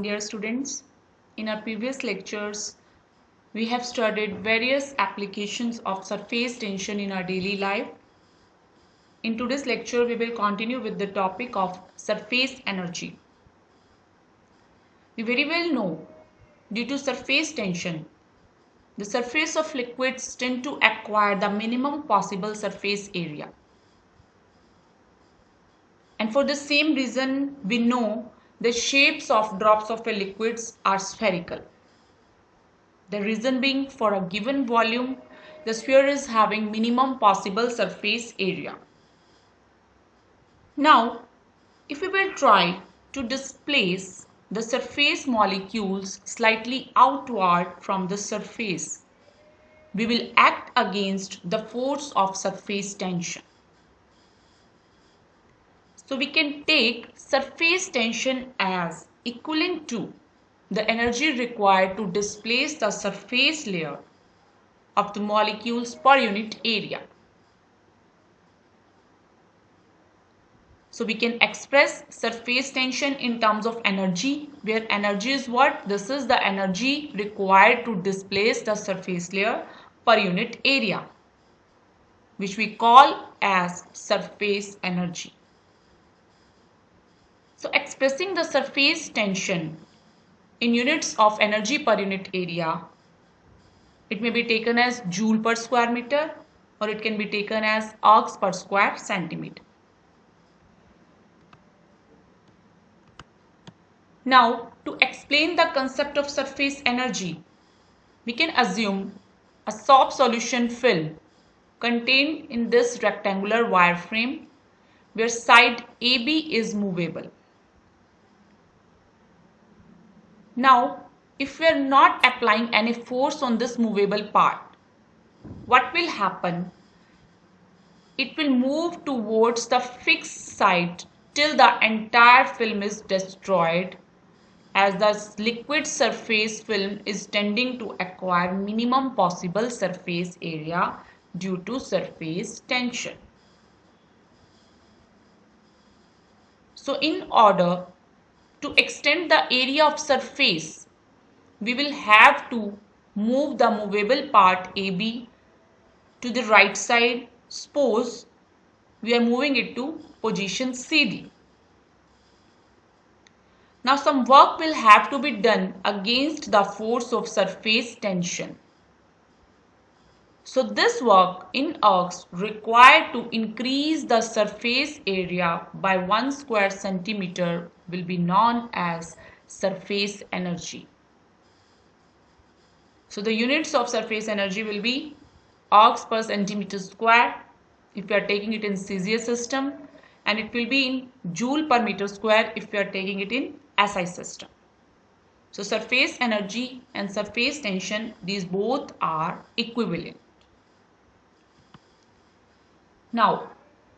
dear students. In our previous lectures, we have studied various applications of surface tension in our daily life. In today's lecture, we will continue with the topic of surface energy. We very well know, due to surface tension, the surface of liquids tend to acquire the minimum possible surface area. And for the same reason, we know the shapes of drops of a liquids are spherical. The reason being, for a given volume, the sphere is having minimum possible surface area. Now, if we will try to displace the surface molecules slightly outward from the surface, we will act against the force of surface tension. So we can take surface tension as equivalent to the energy required to displace the surface layer of the molecules per unit area. So we can express surface tension in terms of energy, where energy is what? This is the energy required to displace the surface layer per unit area, which we call as surface energy. So expressing the surface tension in units of energy per unit area, it may be taken as joule per square meter, or it can be taken as ergs per square centimeter. Now, to explain the concept of surface energy, we can assume a soft solution film contained in this rectangular wireframe where side AB is movable. Now, if we are not applying any force on this movable part, what will happen? It will move towards the fixed side till the entire film is destroyed, as the liquid surface film is tending to acquire minimum possible surface area due to surface tension. So in order to extend the area of surface, we will have to move the movable part AB to the right side. Suppose we are moving it to position CD. Now some work will have to be done against the force of surface tension. So this work in ergs required to increase the surface area by 1 square centimeter will be known as surface energy. So the units of surface energy will be ergs per centimeter square if we are taking it in Caesius system, and it will be in joule per meter square if we are taking it in SI system. So surface energy and surface tension, these both are equivalent. Now,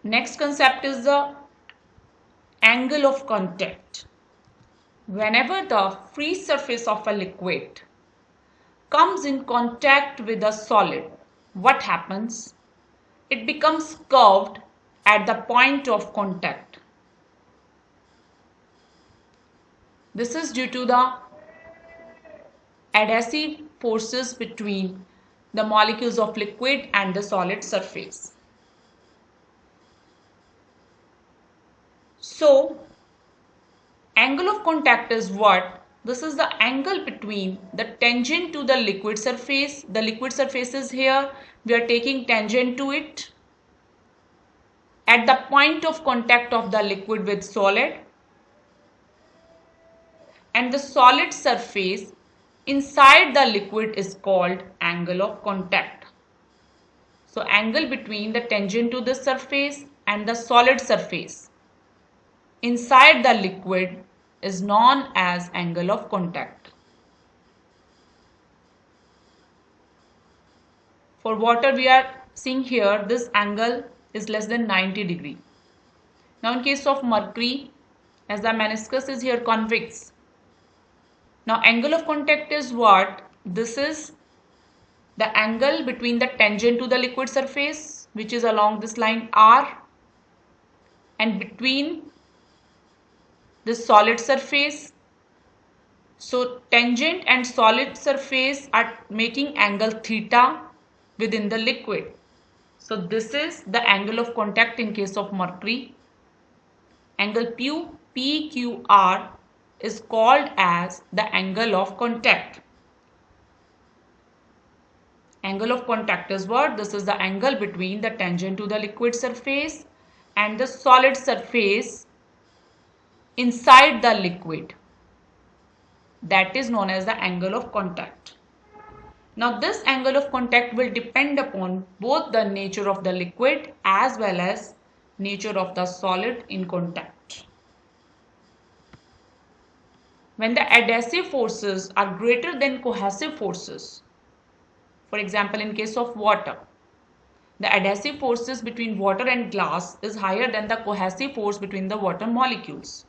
next concept is the angle of contact. Whenever the free surface of a liquid comes in contact with a solid, what happens? It becomes curved at the point of contact. This is due to the adhesive forces between the molecules of liquid and the solid surface. So, angle of contact is what? This is the angle between the tangent to the liquid surface. The liquid surface is here. We are taking tangent to it at the point of contact of the liquid with solid, and the solid surface inside the liquid is called angle of contact. So angle between the tangent to the surface and the solid surface inside the liquid is known as angle of contact. For water, we are seeing here this angle is less than 90 degree. Now in case of mercury, as the meniscus is here convex. Now angle of contact is what? This is the angle between the tangent to the liquid surface, which is along this line R, and between the solid surface So tangent and solid surface are making angle theta within the liquid. So this is the angle of contact in case of mercury. Angle PQR is called as the angle of contact. Angle of contact is what? This is the angle between the tangent to the liquid surface and the solid surface inside the liquid. That is known as the angle of contact. Now this angle of contact will depend upon both the nature of the liquid as well as nature of the solid in contact. When the adhesive forces are greater than cohesive forces, for example in case of water, the adhesive forces between water and glass is higher than the cohesive force between the water molecules.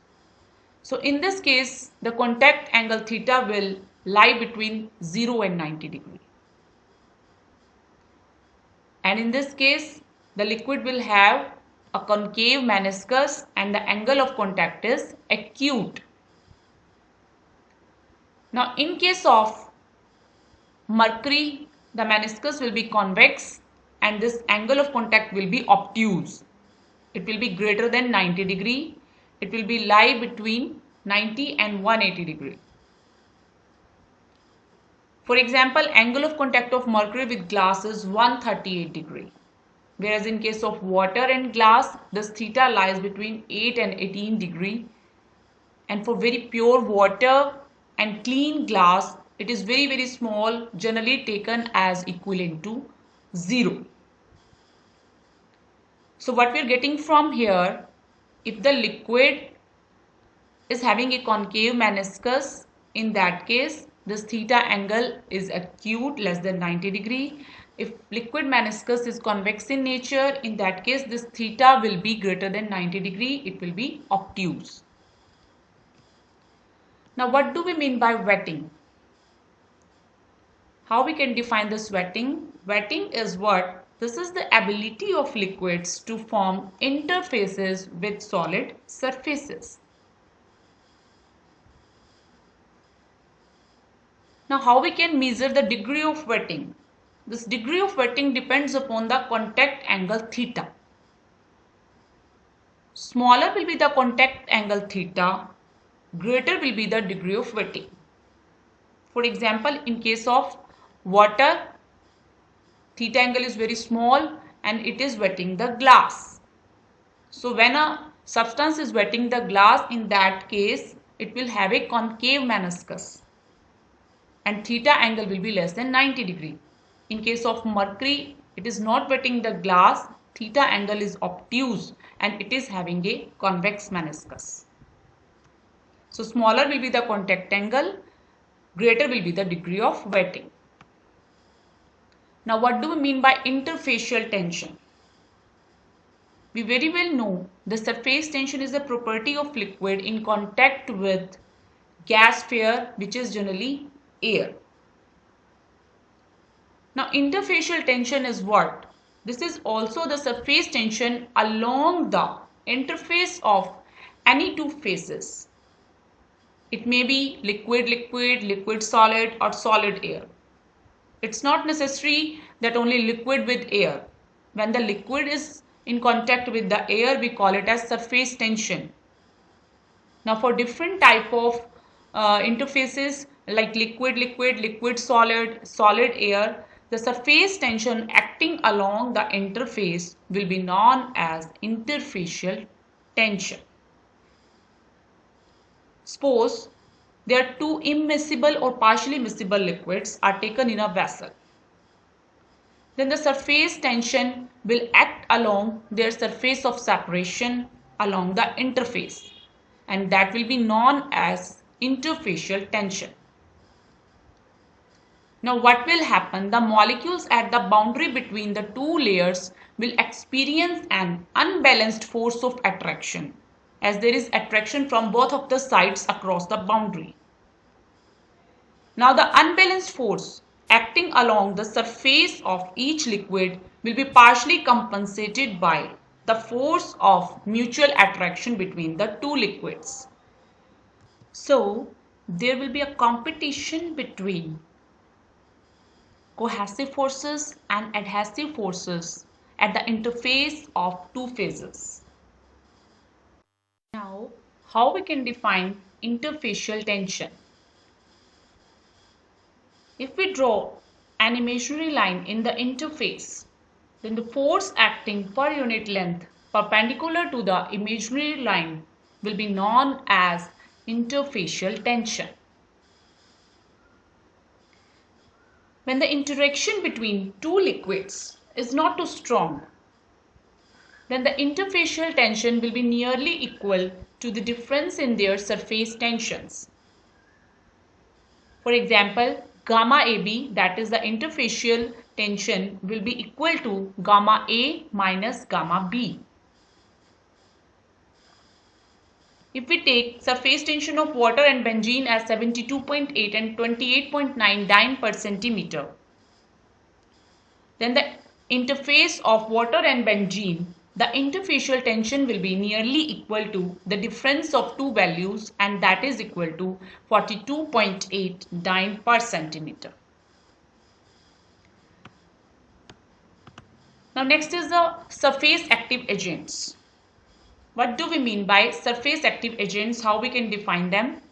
So in this case, the contact angle theta will lie between 0 and 90 degree. And in this case, the liquid will have a concave meniscus and the angle of contact is acute. Now in case of mercury, the meniscus will be convex and this angle of contact will be obtuse. It will be greater than 90 degree. It will be lie between 90 and 180 degree. For example, angle of contact of mercury with glass is 138 degree. Whereas in case of water and glass, this theta lies between 8 and 18 degree. And for very pure water and clean glass, it is very small, generally taken as equivalent to 0. So what we are getting from here, if the liquid is having a concave meniscus, in that case this theta angle is acute, less than 90 degree. If liquid meniscus is convex in nature, in that case this theta will be greater than 90 degree, it will be obtuse. Now what do we mean by wetting? How we can define this wetting? Wetting is what? This is the ability of liquids to form interfaces with solid surfaces. Now how we can measure the degree of wetting? This degree of wetting depends upon the contact angle theta. Smaller will be the contact angle theta, greater will be the degree of wetting. For example, in case of water, theta angle is very small and it is wetting the glass. So when a substance is wetting the glass, in that case it will have a concave meniscus and theta angle will be less than 90 degree. In case of mercury, it is not wetting the glass, theta angle is obtuse and it is having a convex meniscus. So smaller will be the contact angle, greater will be the degree of wetting. Now what do we mean by interfacial tension? We very well know the surface tension is a property of liquid in contact with gas phase, which is generally air. Now interfacial tension is what? This is also the surface tension along the interface of any two phases. It may be liquid-liquid, liquid-solid or solid-air. It's not necessary that only liquid with air. When the liquid is in contact with the air, we call it as surface tension. Now for different type of interfaces like liquid-liquid, liquid-solid, solid-air, the surface tension acting along the interface will be known as interfacial tension. Suppose there are two immiscible or partially miscible liquids are taken in a vessel. Then the surface tension will act along their surface of separation along the interface, and that will be known as interfacial tension. Now what will happen? The molecules at the boundary between the two layers will experience an unbalanced force of attraction, as there is attraction from both of the sides across the boundary. Now the unbalanced force acting along the surface of each liquid will be partially compensated by the force of mutual attraction between the two liquids. So there will be a competition between cohesive forces and adhesive forces at the interface of two phases. Now, how we can define interfacial tension? If we draw an imaginary line in the interface, then the force acting per unit length perpendicular to the imaginary line will be known as interfacial tension. When the interaction between two liquids is not too strong, then the interfacial tension will be nearly equal to the difference in their surface tensions. For example, gamma AB, that is the interfacial tension, will be equal to gamma A minus gamma B. If we take surface tension of water and benzene as 72.8 and 28.9 dyne per centimeter, then the interface of water and benzene, the interfacial tension will be nearly equal to the difference of two values, and that is equal to 42.8 dyne per centimeter. Now next is the surface active agents. What do we mean by surface active agents? How we can define them?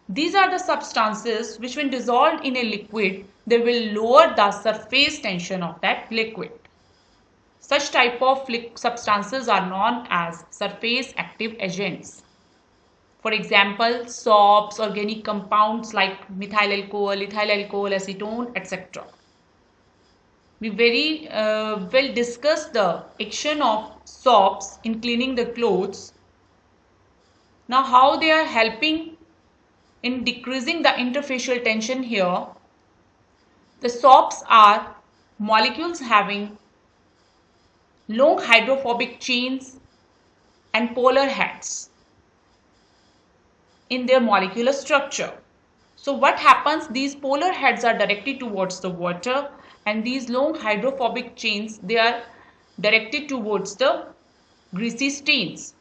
These are the substances which when dissolved in a liquid, they will lower the surface tension of that liquid. Such type of substances are known as surface active agents. For example, soaps, organic compounds like methyl alcohol, acetone, etc. We very well discussed the action of soaps in cleaning the clothes. Now how they are helping in decreasing the interfacial tension here. The soaps are molecules having long hydrophobic chains and polar heads in their molecular structure. So what happens, these polar heads are directed towards the water, and these long hydrophobic chains, they are directed towards the greasy stains.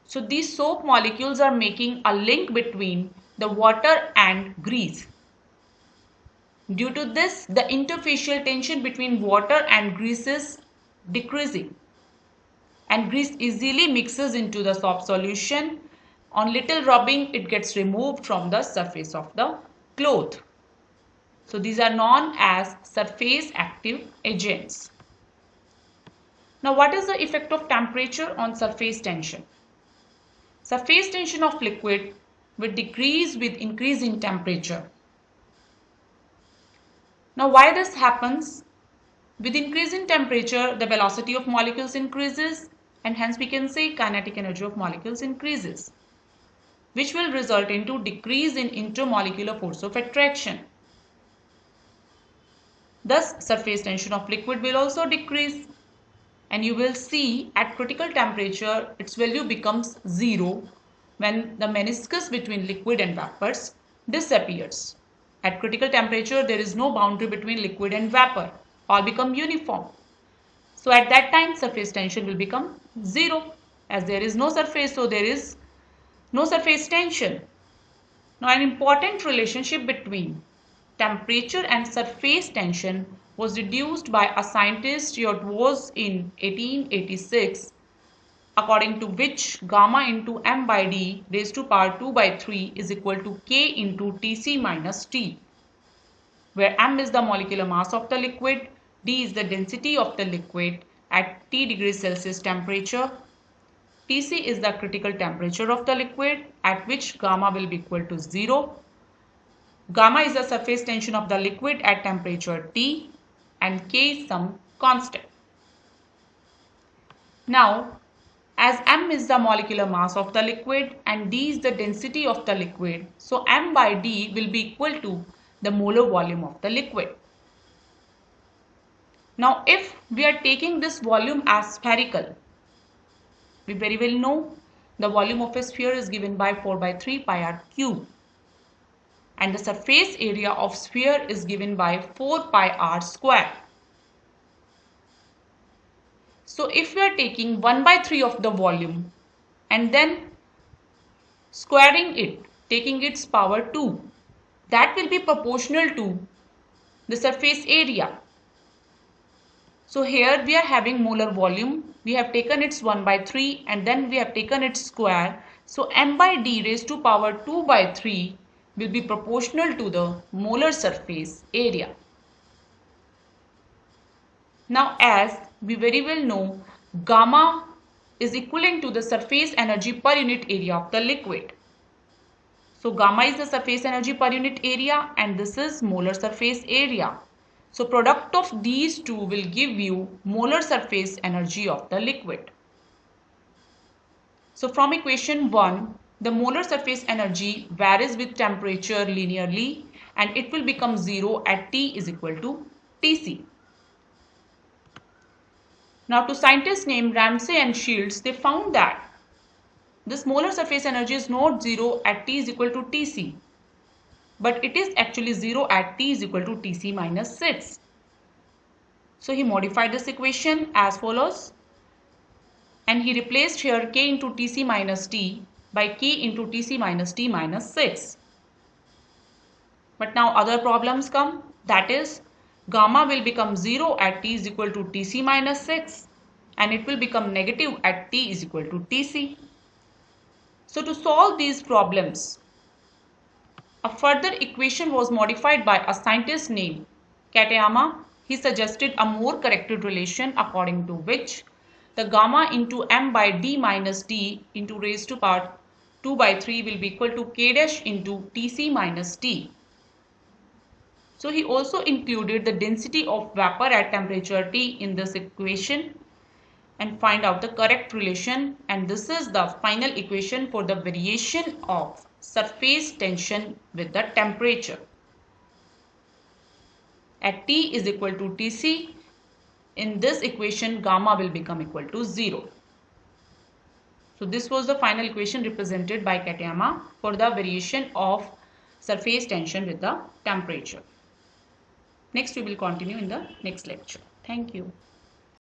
So these soap molecules are making a link between the water and grease. Due to this, the interfacial tension between water and grease is decreasing, and grease easily mixes into the soap solution. On little rubbing, it gets removed from the surface of the cloth. So these are known as surface active agents. Now what is the effect of temperature on surface tension? Surface tension of liquid will decrease with increase in temperature. Now why this happens? With increase in temperature, the velocity of molecules increases, and hence we can say kinetic energy of molecules increases, which will result into decrease in intermolecular force of attraction. Thus, surface tension of liquid will also decrease, and you will see at critical temperature its value becomes 0 when the meniscus between liquid and vapors disappears. At critical temperature, there is no boundary between liquid and vapor. All become uniform. So at that time, surface tension will become 0. As there is no surface, so there is no surface tension. Now an important relationship between temperature and surface tension was deduced by a scientist Yodvoz in 1886, according to which gamma into m by d raised to power 2 by 3 is equal to k into Tc minus T, where m is the molecular mass of the liquid, d is the density of the liquid at T degrees Celsius temperature, Tc is the critical temperature of the liquid at which gamma will be equal to 0. Gamma is the surface tension of the liquid at temperature T, and K is some constant. Now, as m is the molecular mass of the liquid and d is the density of the liquid, so m by d will be equal to the molar volume of the liquid. Now, if we are taking this volume as spherical, we very well know the volume of a sphere is given by 4 by 3 pi r cube, and the surface area of sphere is given by 4 pi r square. So if we are taking 1 by 3 of the volume and then squaring it, taking its power 2, that will be proportional to the surface area. So here we are having molar volume. We have taken its 1 by 3 and then we have taken its square. So m by d raised to power 2 by 3 will be proportional to the molar surface area. Now as we very well know, gamma is equivalent to the surface energy per unit area of the liquid. So gamma is the surface energy per unit area and this is molar surface area. So product of these two will give you molar surface energy of the liquid. So from equation 1, the molar surface energy varies with temperature linearly and it will become 0 at T is equal to Tc. Now to scientists named Ramsay and Shields, they found that this molar surface energy is not 0 at T is equal to Tc, but it is actually 0 at T is equal to Tc minus 6. So he modified this equation as follows, and he replaced here K into Tc minus T by K into Tc minus T minus 6. But now other problems come, that is gamma will become 0 at T is equal to Tc minus 6 and it will become negative at T is equal to Tc. So to solve these problems, a further equation was modified by a scientist named Katayama. He suggested a more corrected relation according to which the gamma into m by d minus t into raised to power 2 by 3 will be equal to k dash into Tc minus T. So he also included the density of vapor at temperature T in this equation and find out the correct relation, and this is the final equation for the variation of surface tension with the temperature. At T is equal to Tc, in this equation gamma will become equal to 0. So this was the final equation represented by Katayama for the variation of surface tension with the temperature. Next we will continue in the next lecture. Thank you.